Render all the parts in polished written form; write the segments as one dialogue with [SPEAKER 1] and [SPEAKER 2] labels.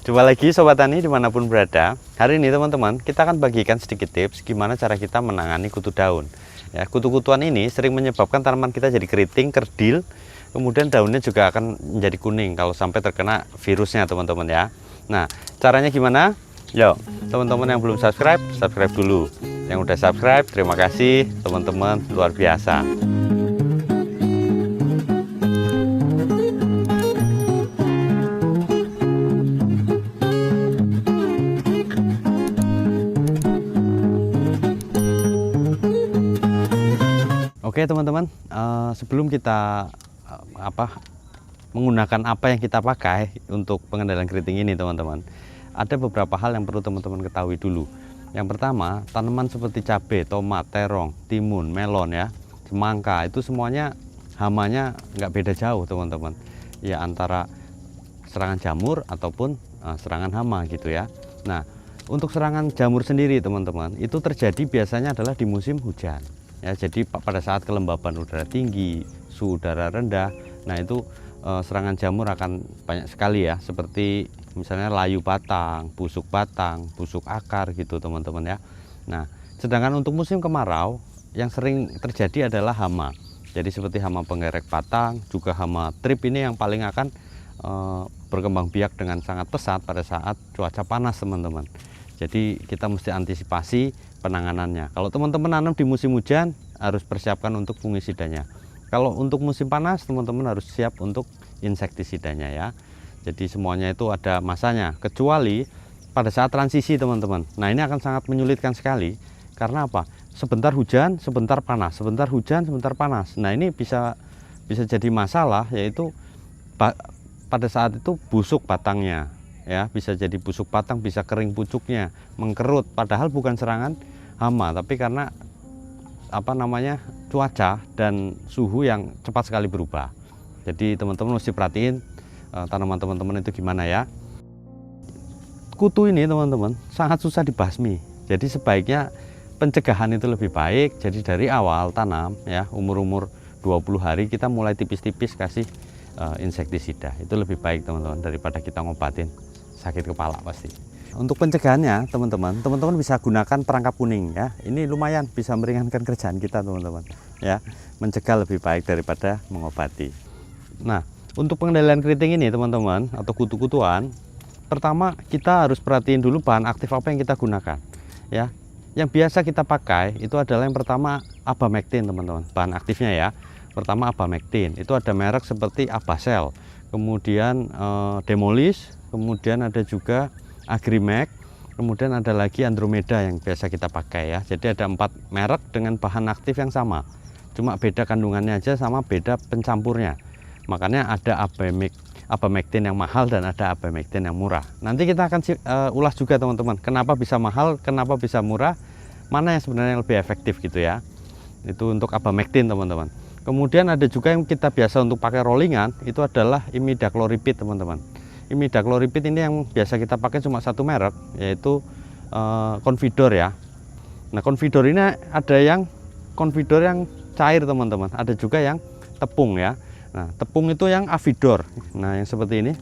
[SPEAKER 1] Jumpa lagi Sobat Tani dimanapun berada. Hari ini teman-teman kita akan bagikan sedikit tips gimana cara kita menangani kutu daun. Ya, kutu-kutuan ini sering menyebabkan tanaman kita jadi keriting, kerdil, kemudian daunnya juga akan menjadi kuning kalau sampai terkena virusnya teman-teman ya. Nah, caranya gimana? Yuk, teman-teman yang belum subscribe, subscribe dulu. Yang udah subscribe, terima kasih teman-teman, luar biasa. Oke teman-teman, sebelum kita menggunakan apa yang kita pakai untuk pengendalian keriting ini teman-teman, ada beberapa hal yang perlu teman-teman ketahui dulu. Yang pertama, tanaman seperti cabai, tomat, terong, timun, melon ya, semangka, itu semuanya hamanya nggak beda jauh teman-teman. Ya antara serangan jamur ataupun serangan hama gitu ya. Nah, untuk serangan jamur sendiri teman-teman, itu terjadi biasanya adalah di musim hujan. Ya, jadi pada saat kelembaban udara tinggi, suhu udara rendah, nah itu serangan jamur akan banyak sekali ya, seperti misalnya layu batang, busuk akar gitu teman-teman ya. Nah, sedangkan untuk musim kemarau yang sering terjadi adalah hama. Jadi seperti hama penggerek batang, juga hama trip ini yang paling akan berkembang biak dengan sangat pesat pada saat cuaca panas teman-teman. Jadi kita mesti antisipasi penanganannya. Kalau teman-teman nanam di musim hujan, harus persiapkan untuk fungisidanya. Kalau untuk musim panas, teman-teman harus siap untuk insektisidanya ya. Jadi semuanya itu ada masanya, kecuali pada saat transisi teman-teman. Nah ini akan sangat menyulitkan sekali. Karena apa? Sebentar hujan, sebentar panas, sebentar hujan, sebentar panas. Nah ini bisa jadi masalah, yaitu pada saat itu busuk batangnya. Ya, bisa jadi busuk batang, bisa kering pucuknya, mengkerut, padahal bukan serangan hama, tapi karena cuaca dan suhu yang cepat sekali berubah. Jadi teman-teman mesti perhatiin tanaman teman-teman itu gimana ya. Kutu ini teman-teman sangat susah dibasmi, jadi sebaiknya pencegahan itu lebih baik. Jadi dari awal tanam ya, umur 20 hari kita mulai tipis-tipis kasih insektisida, itu lebih baik teman-teman daripada kita ngobatin sakit kepala pasti. Untuk pencegahannya teman-teman bisa gunakan perangkap kuning ya. Ini lumayan bisa meringankan kerjaan kita teman-teman ya. Mencegah lebih baik daripada mengobati. Nah, untuk pengendalian keriting ini teman-teman atau kutu-kutuan, pertama kita harus perhatiin dulu bahan aktif apa yang kita gunakan ya. Yang biasa kita pakai itu adalah yang pertama Abamectin teman-teman, bahan aktifnya ya. Pertama Abamectin, itu ada merek seperti Abacell, kemudian Demolis, kemudian ada juga Agrimax, kemudian ada lagi Andromeda yang biasa kita pakai ya. Jadi ada 4 merek dengan bahan aktif yang sama, cuma beda kandungannya aja sama beda pencampurnya. Makanya ada Abamectin yang mahal dan ada Abamectin yang murah. Nanti kita akan ulas juga teman-teman, kenapa bisa mahal, kenapa bisa murah, mana yang sebenarnya lebih efektif gitu ya. Itu untuk Abamectin teman-teman. Kemudian ada juga yang kita biasa untuk pakai rollingan, itu adalah Imidacloprid teman-teman. Imidacloprid ini yang biasa kita pakai cuma satu merek, yaitu Confidor ya. Nah Confidor ini ada yang Confidor yang cair teman-teman, ada juga yang tepung ya. Nah tepung itu yang Avidor. Nah yang seperti ini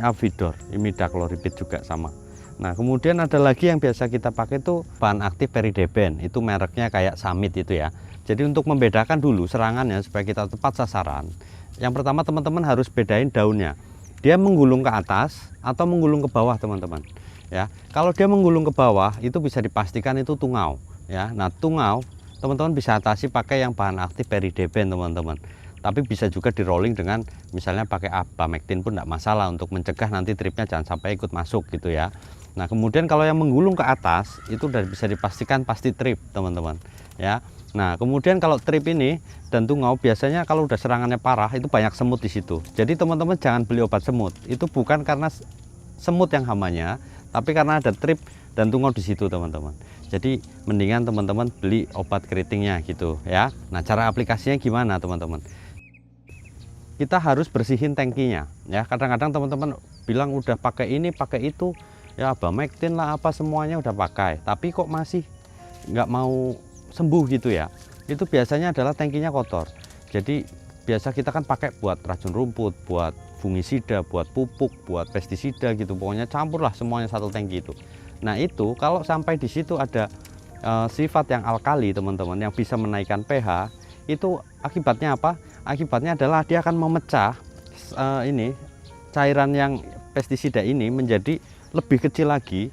[SPEAKER 1] Avidor, Imidacloprid juga sama. Nah kemudian ada lagi yang biasa kita pakai itu bahan aktif Perideben, itu mereknya kayak Summit itu ya. Jadi untuk membedakan dulu serangannya supaya kita tepat sasaran, yang pertama teman-teman harus bedain daunnya. Dia menggulung ke atas atau menggulung ke bawah teman-teman ya. Kalau dia menggulung ke bawah itu bisa dipastikan itu tungau ya. Nah tungau teman-teman bisa atasi pakai yang bahan aktif Perideben teman-teman, tapi bisa juga di rolling dengan misalnya pakai Abamectin pun tidak masalah untuk mencegah nanti tripnya jangan sampai ikut masuk gitu ya. Nah kemudian kalau yang menggulung ke atas itu sudah bisa dipastikan pasti trip teman-teman ya. Nah kemudian kalau trip ini dan tungau biasanya kalau udah serangannya parah itu banyak semut di situ. Jadi teman-teman jangan beli obat semut. Itu bukan karena semut yang hamanya, tapi karena ada trip dan tungau di situ teman-teman. Jadi mendingan teman-teman beli obat keritingnya gitu ya. Nah cara aplikasinya gimana teman-teman? Kita harus bersihin tangkinya ya. Kadang-kadang teman-teman bilang udah pakai ini pakai itu ya, Abamectin lah apa semuanya udah pakai, tapi kok masih nggak mau sembuh gitu ya. Itu biasanya adalah tangkinya kotor. Jadi biasa kita kan pakai buat racun rumput, buat fungisida, buat pupuk, buat pestisida gitu. Pokoknya campurlah semuanya satu tangki itu. Nah itu kalau sampai di situ ada sifat yang alkali teman-teman, yang bisa menaikkan pH, itu akibatnya apa? Akibatnya adalah dia akan memecah ini cairan yang pestisida ini menjadi lebih kecil lagi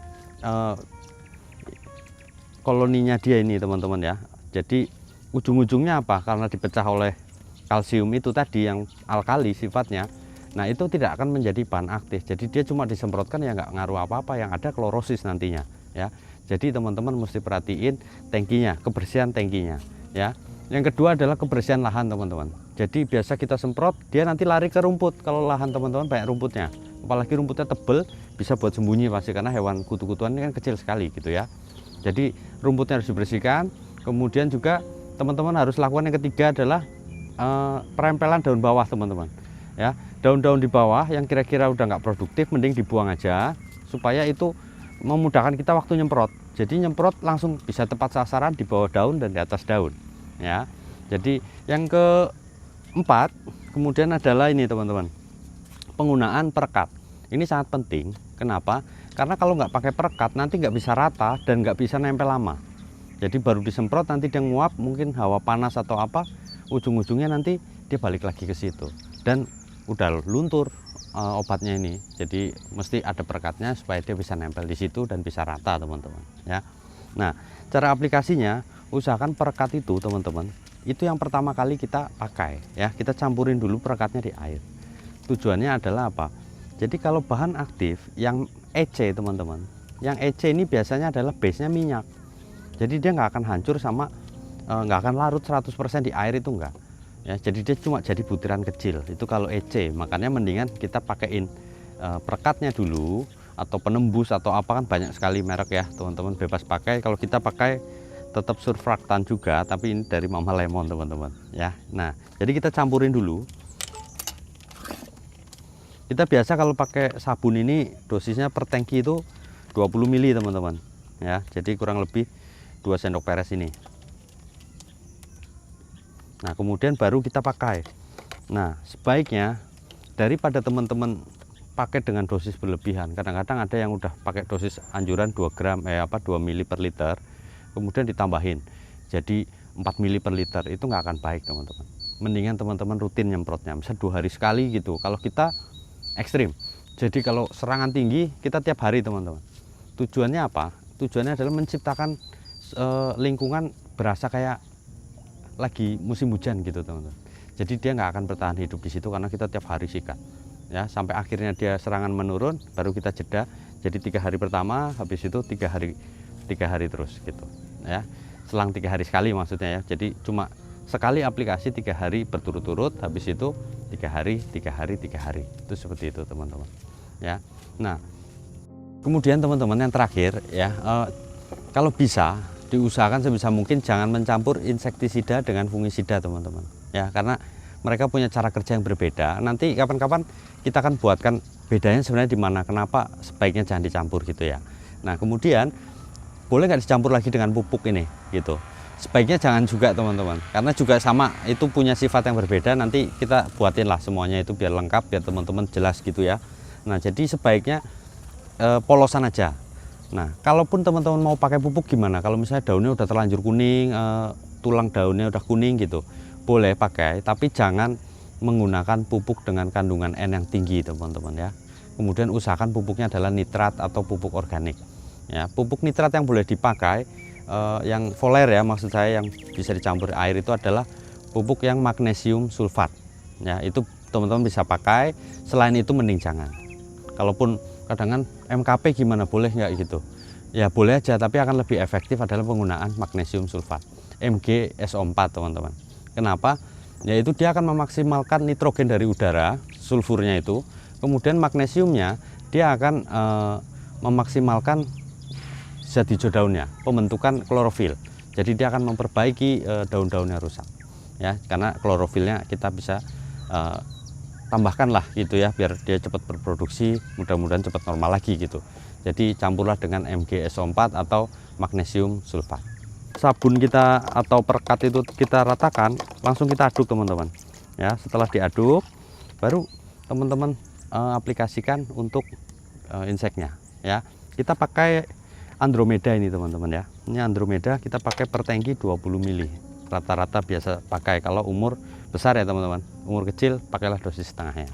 [SPEAKER 1] koloninya dia ini teman-teman ya. Jadi ujung-ujungnya apa? Karena dipecah oleh kalsium itu tadi yang alkali sifatnya, nah itu tidak akan menjadi bahan aktif. Jadi dia cuma disemprotkan ya nggak ngaruh apa-apa, yang ada klorosis nantinya ya. Jadi teman-teman mesti perhatiin tangkinya, kebersihan tangkinya ya. Yang kedua adalah kebersihan lahan teman-teman. Jadi biasa kita semprot, dia nanti lari ke rumput. Kalau lahan teman-teman banyak rumputnya, apalagi rumputnya tebel, bisa buat sembunyi pasti, karena hewan kutu-kutuan ini kan kecil sekali gitu ya. Jadi rumputnya harus dibersihkan. Kemudian juga teman-teman harus lakukan yang ketiga adalah perempelan daun bawah teman-teman ya. Daun-daun di bawah yang kira-kira udah nggak produktif mending dibuang aja, supaya itu memudahkan kita waktu nyemprot. Jadi nyemprot langsung bisa tepat sasaran di bawah daun dan di atas daun ya. Jadi yang keempat kemudian adalah ini teman-teman, penggunaan perekat. Ini sangat penting. Kenapa? Karena kalau nggak pakai perekat nanti nggak bisa rata dan nggak bisa nempel lama. Jadi baru disemprot nanti dia nguap, mungkin hawa panas atau apa, ujung-ujungnya nanti dia balik lagi ke situ dan udah luntur obatnya ini. Jadi mesti ada perekatnya supaya dia bisa nempel di situ dan bisa rata teman-teman ya. Nah cara aplikasinya, usahakan perekat itu teman-teman, itu yang pertama kali kita pakai ya, kita campurin dulu perekatnya di air. Tujuannya adalah apa? Jadi kalau bahan aktif yang EC teman-teman, yang EC ini biasanya adalah base nya minyak. Jadi dia nggak akan hancur sama nggak akan larut 100% di air, itu enggak ya. Jadi dia cuma jadi butiran kecil itu kalau EC. Makanya mendingan kita pakein perekatnya dulu, atau penembus atau apa, kan banyak sekali merek ya teman-teman, bebas pakai. Kalau kita pakai tetap surfaktan juga, tapi ini dari Mama Lemon teman-teman ya. Nah jadi kita campurin dulu. Kita biasa kalau pakai sabun ini dosisnya per tangki itu 20 ml teman-teman ya. Jadi kurang lebih 2 sendok peres ini. Nah kemudian baru kita pakai. Nah sebaiknya daripada teman-teman pakai dengan dosis berlebihan, kadang-kadang ada yang udah pakai dosis anjuran 2 gram 2 mili per liter, kemudian ditambahin jadi 4 mili per liter, itu nggak akan baik teman-teman. Mendingan teman-teman rutin nyemprotnya, misal 2 hari sekali gitu. Kalau kita ekstrim, jadi kalau serangan tinggi kita tiap hari teman-teman. Tujuannya apa? Tujuannya adalah menciptakan lingkungan berasa kayak lagi musim hujan gitu teman-teman. Jadi dia nggak akan bertahan hidup di situ karena kita tiap hari sikat ya, sampai akhirnya dia serangan menurun, baru kita jeda. Jadi 3 hari pertama, habis itu 3 hari terus gitu ya, selang 3 hari sekali maksudnya ya. Jadi cuma sekali aplikasi 3 hari berturut-turut, habis itu 3 hari itu seperti itu teman-teman ya. Nah kemudian teman-teman yang terakhir ya, kalau bisa diusahakan sebisa mungkin jangan mencampur insektisida dengan fungisida teman-teman ya, karena mereka punya cara kerja yang berbeda. Nanti kapan-kapan kita akan buatkan bedanya sebenarnya di mana, kenapa sebaiknya jangan dicampur gitu ya. Nah kemudian boleh nggak dicampur lagi dengan pupuk ini gitu, sebaiknya jangan juga teman-teman, karena juga sama, itu punya sifat yang berbeda. Nanti kita buatin lah semuanya itu biar lengkap, biar teman-teman jelas gitu ya. Nah jadi sebaiknya polosan aja. Nah kalaupun teman-teman mau pakai pupuk gimana, kalau misalnya daunnya udah terlanjur kuning, tulang daunnya udah kuning gitu, boleh pakai, tapi jangan menggunakan pupuk dengan kandungan N yang tinggi teman-teman ya. Kemudian usahakan pupuknya adalah nitrat atau pupuk organik ya. Pupuk nitrat yang boleh dipakai yang foler ya, maksud saya yang bisa dicampur air, itu adalah pupuk yang magnesium sulfat ya. Itu teman-teman bisa pakai, selain itu mending jangan. Kalaupun kadang MKP gimana, boleh nggak gitu ya, boleh aja, tapi akan lebih efektif adalah penggunaan magnesium sulfat MgSO4 teman-teman. Kenapa? Yaitu dia akan memaksimalkan nitrogen dari udara, sulfurnya itu, kemudian magnesiumnya dia akan memaksimalkan zat hijau daunnya, pembentukan klorofil. Jadi dia akan memperbaiki daun-daunnya rusak ya, karena klorofilnya kita bisa tambahkan lah gitu ya, biar dia cepat berproduksi, mudah-mudahan cepat normal lagi gitu. Jadi campurlah dengan MgSO4 atau magnesium sulfat. Sabun kita atau perekat itu kita ratakan, langsung kita aduk teman-teman ya. Setelah diaduk, baru teman-teman aplikasikan untuk inseknya ya. Kita pakai Andromeda ini teman-teman ya. Ini Andromeda kita pakai per tangki 20 mili. Rata-rata biasa pakai. Kalau umur besar ya teman-teman, umur kecil pakailah dosis setengahnya.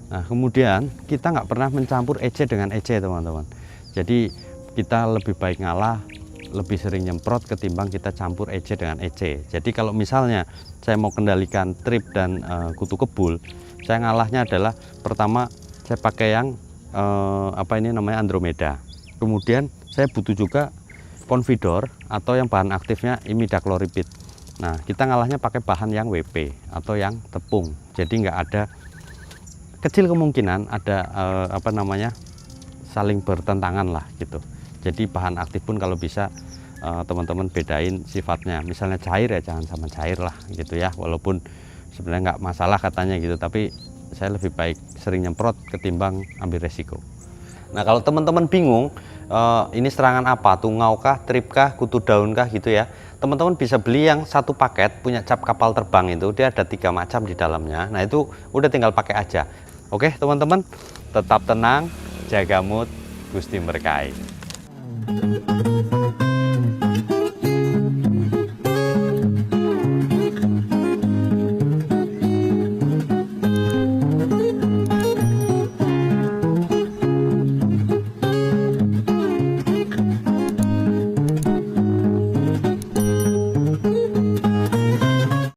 [SPEAKER 1] Nah kemudian kita nggak pernah mencampur EC dengan EC teman-teman. Jadi kita lebih baik ngalah, lebih sering nyemprot ketimbang kita campur EC dengan EC. Jadi kalau misalnya saya mau kendalikan trip dan kutu kebul, saya ngalahnya adalah pertama saya pakai yang Andromeda. Kemudian saya butuh juga Convidor atau yang bahan aktifnya imidacloripid. Nah kita ngalahnya pakai bahan yang WP atau yang tepung. Jadi nggak ada, kecil kemungkinan ada saling bertentangan lah gitu. Jadi bahan aktif pun kalau bisa teman-teman bedain sifatnya. Misalnya cair ya jangan sama cair lah gitu ya. Walaupun sebenarnya nggak masalah katanya gitu, tapi saya lebih baik sering nyemprot ketimbang ambil resiko. Nah kalau teman-teman bingung ini serangan apa, tungau kah, trip kah, kutu daun kah gitu ya, teman-teman bisa beli yang satu paket punya cap kapal terbang itu, dia ada 3 macam di dalamnya. Nah itu udah tinggal pakai aja. Oke teman-teman, tetap tenang, jaga mood, Gusti berkahi.